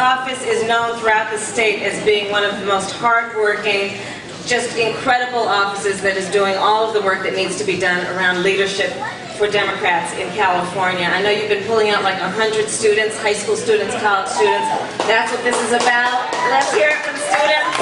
office is known throughout the state as being one of the most hardworking, just incredible offices that is doing all of the work that needs to be done around leadership for Democrats in California. I know you've been pulling out like 100 students, high school students, college students. That's what this is about. Let's hear it from students.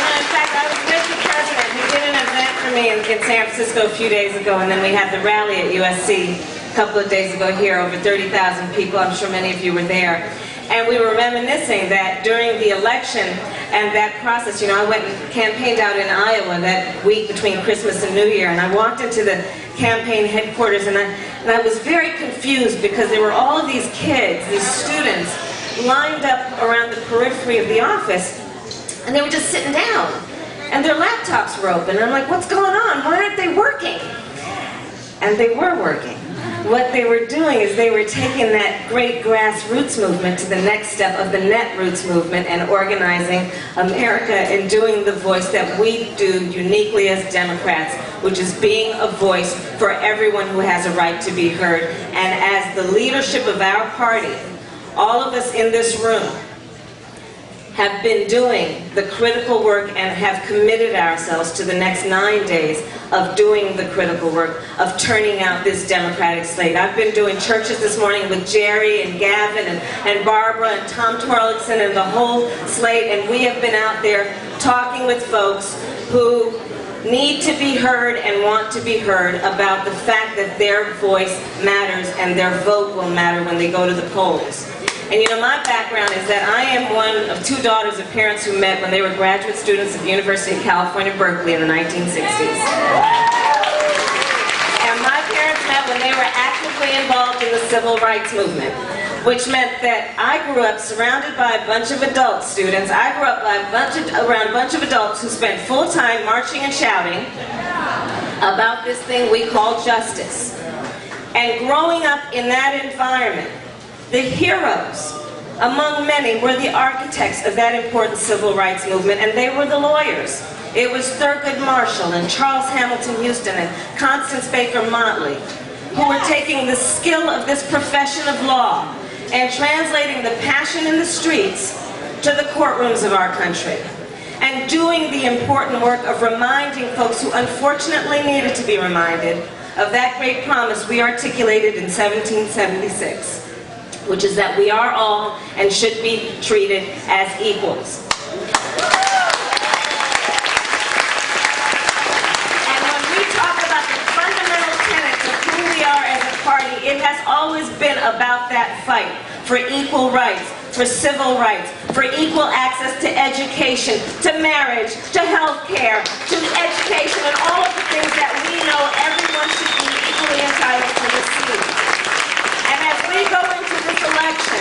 In fact, I was with the president. He did an event for me in San Francisco a few days ago, and then we had the rally at USC a couple of days ago here, over 30,000 people. I'm sure many of you were there. And we were reminiscing that during the election and that process, I went and campaigned out in Iowa that week between Christmas and New Year, and I walked into the campaign headquarters, and I was very confused because there were all of these kids, these students, lined up around the periphery of the office, and they were just sitting down, and their laptops were open. And I'm like, what's going on? Why aren't they working? And they were working. What they were doing is they were taking that great grassroots movement to the next step of the netroots movement and organizing America and doing the voice that we do uniquely as Democrats, which is being a voice for everyone who has a right to be heard. And as the leadership of our party, all of us in this room have been doing the critical work and have committed ourselves to the next 9 days of doing the critical work of turning out this Democratic slate. I've been doing churches this morning with Jerry and Gavin and Barbara and Tom Torlakson and the whole slate, and we have been out there talking with folks who need to be heard and want to be heard about the fact that their voice matters and their vote will matter when they go to the polls. And my background is that I am one of 2 daughters of parents who met when they were graduate students at the University of California, Berkeley in the 1960s. And my parents met when they were actively involved in the civil rights movement, which meant that I grew up surrounded by a bunch of adult students. I grew up around a bunch of adults who spent full time marching and shouting about this thing we call justice. And growing up in that environment, the heroes, among many, were the architects of that important civil rights movement, and they were the lawyers. It was Thurgood Marshall and Charles Hamilton Houston and Constance Baker Motley, who were taking the skill of this profession of law and translating the passion in the streets to the courtrooms of our country, and doing the important work of reminding folks who unfortunately needed to be reminded of that great promise we articulated in 1776. Which is that we are all and should be treated as equals. And when we talk about the fundamental tenets of who we are as a party, it has always been about that fight for equal rights, for civil rights, for equal access to education, to marriage, to health care, to education, and all of the things that we know everyone should be equally entitled to receive. And as we go into this election,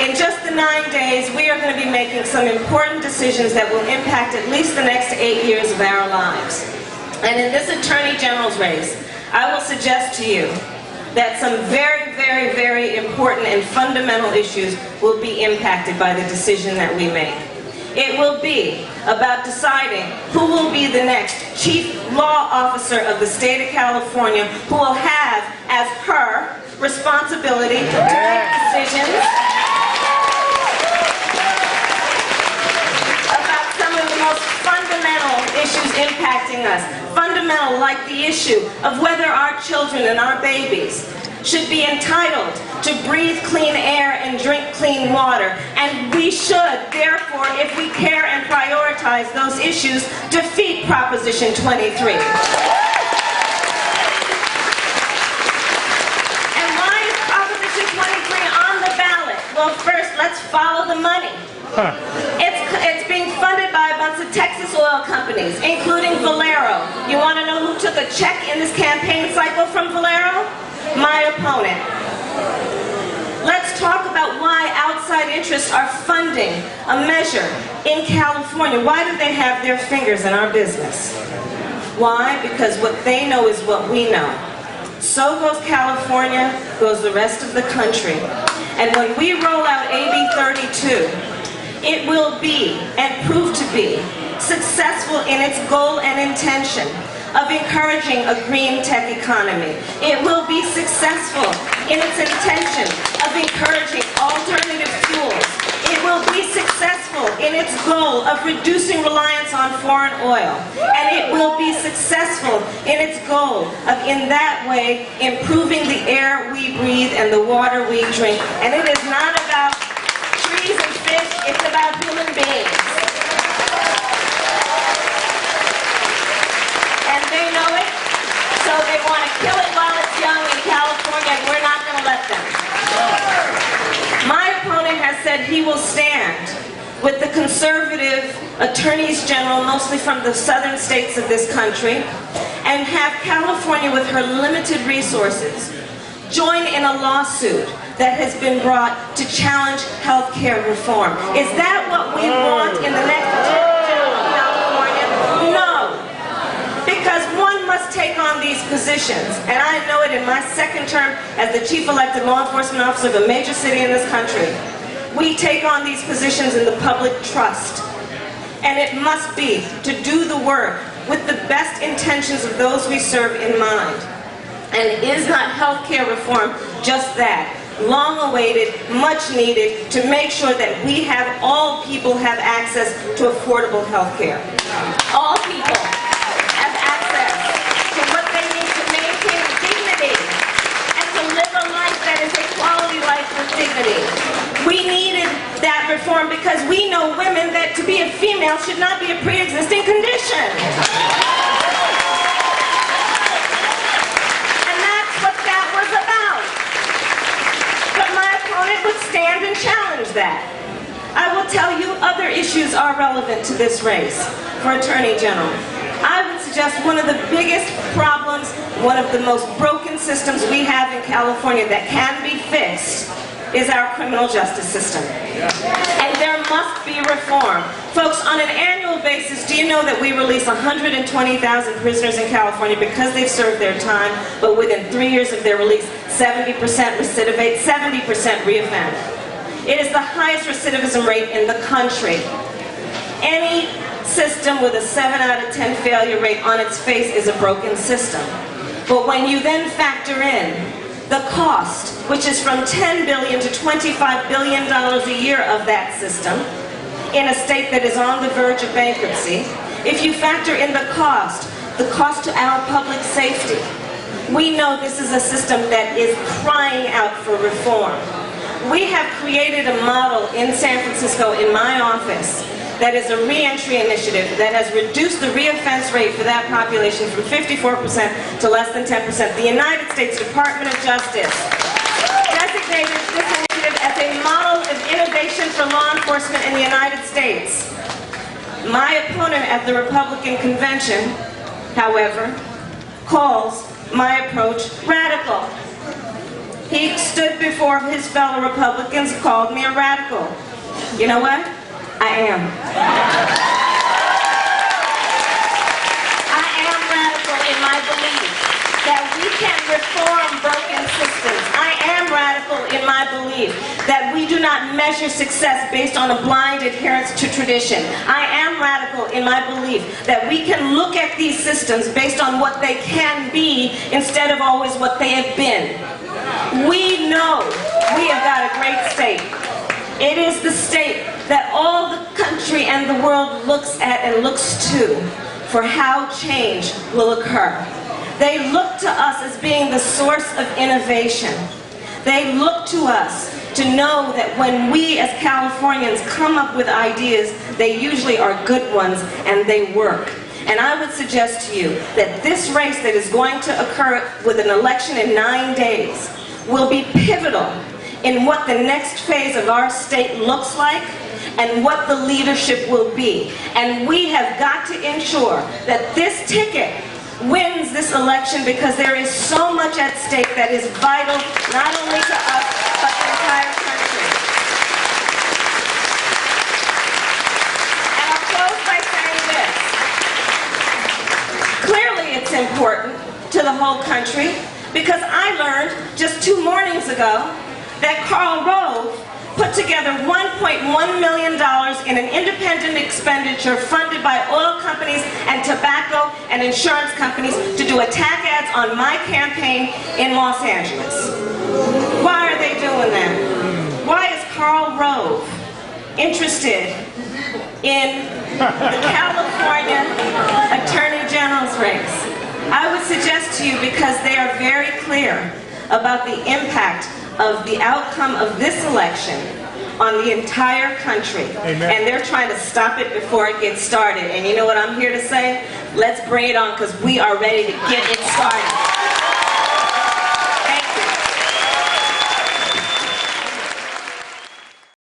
in just the 9 days, we are going to be making some important decisions that will impact at least the next 8 years of our lives. And in this Attorney General's race, I will suggest to you that some very, very, very important and fundamental issues will be impacted by the decision that we make. It will be about deciding who will be the next Chief Law Officer of the state of California, who will have as her responsibility to make decisions about some of the most fundamental issues impacting us. Fundamental, like the issue of whether our children and our babies should be entitled to breathe clean air and drink clean water. And we should, therefore, if we care and prioritize those issues, defeat Proposition 23. Well, first, let's follow the money. It's being funded by a bunch of Texas oil companies, including Valero. You want to know who took a check in this campaign cycle from Valero? My opponent. Let's talk about why outside interests are funding a measure in California. Why do they have their fingers in our business? Why? Because what they know is what we know. So goes California, goes the rest of the country. And when we roll out AB 32, it will be, and prove to be, successful in its goal and intention of encouraging a green tech economy. It will be successful in its intention of encouraging alternative fuels. It will be successful in its goal of reducing reliance on foreign oil. And it will be successful in its goal of, in that way, improving the air we breathe and the water we drink. And it is not about trees and fish, it's about human beings. And they know it, so they want to kill it while it's young in California, and we're not going to let them. My opponent has said he will stand with the conservative attorneys general, mostly from the southern states of this country, and have California, with her limited resources, join in a lawsuit that has been brought to challenge health care reform. Is that what we want in the next attorney general of California? No. Because one must take on these positions, and I know it in my second term as the chief elected law enforcement officer of a major city in this country. We take on these positions in the public trust, and it must be to do the work with the best intentions of those we serve in mind. And is not health care reform just that? Long awaited, much needed, to make sure that all people have access to affordable health care. All people have access to what they need to maintain dignity and to live a life that is a quality life with dignity. We needed that reform because we know women that to be a female should not be a pre-existing condition. And that's what that was about. But my opponent would stand and challenge that. I will tell you other issues are relevant to this race for Attorney General. I would suggest one of the biggest problems, one of the most broken systems we have in California that can be fixed is our criminal justice system. And there must be reform. Folks, on an annual basis, do you know that we release 120,000 prisoners in California because they've served their time, but within 3 years of their release, 70% recidivate, 70% reoffend. It is the highest recidivism rate in the country. Any system with a 7 out of 10 failure rate on its face is a broken system. But when you then factor in the cost, which is from $10 billion to $25 billion a year of that system, in a state that is on the verge of bankruptcy, if you factor in the cost to our public safety, we know this is a system that is crying out for reform. We have created a model in San Francisco, in my office, that is a re-entry initiative that has reduced the reoffense rate for that population from 54% to less than 10%. The United States Department of Justice designated this initiative as a model of innovation for law enforcement in the United States. My opponent at the Republican convention, however, calls my approach radical. He stood before his fellow Republicans, called me a radical. You know what? I am. I am radical in my belief that we can reform broken systems. I am radical in my belief that we do not measure success based on a blind adherence to tradition. I am radical in my belief that we can look at these systems based on what they can be instead of always what they have been. We know we have got a great state. It is the state that all the country and the world looks at and looks to for how change will occur. They look to us as being the source of innovation. They look to us to know that when we as Californians come up with ideas, they usually are good ones and they work. And I would suggest to you that this race that is going to occur with an election in 9 days will be pivotal in what the next phase of our state looks like and what the leadership will be. And we have got to ensure that this ticket wins this election because there is so much at stake that is vital not only to us, but the entire country. And I'll close by saying this. Clearly it's important to the whole country because I learned just 2 mornings ago that Karl Rove put together $1.1 million in an independent expenditure funded by oil companies and tobacco and insurance companies to do attack ads on my campaign in Los Angeles. Why are they doing that? Why is Karl Rove interested in the California Attorney General's race? I would suggest to you because they are very clear about the impact of the outcome of this election on the entire country. Amen. And they're trying to stop it before it gets started. And you know what I'm here to say? Let's bring it on, because we are ready to get it started.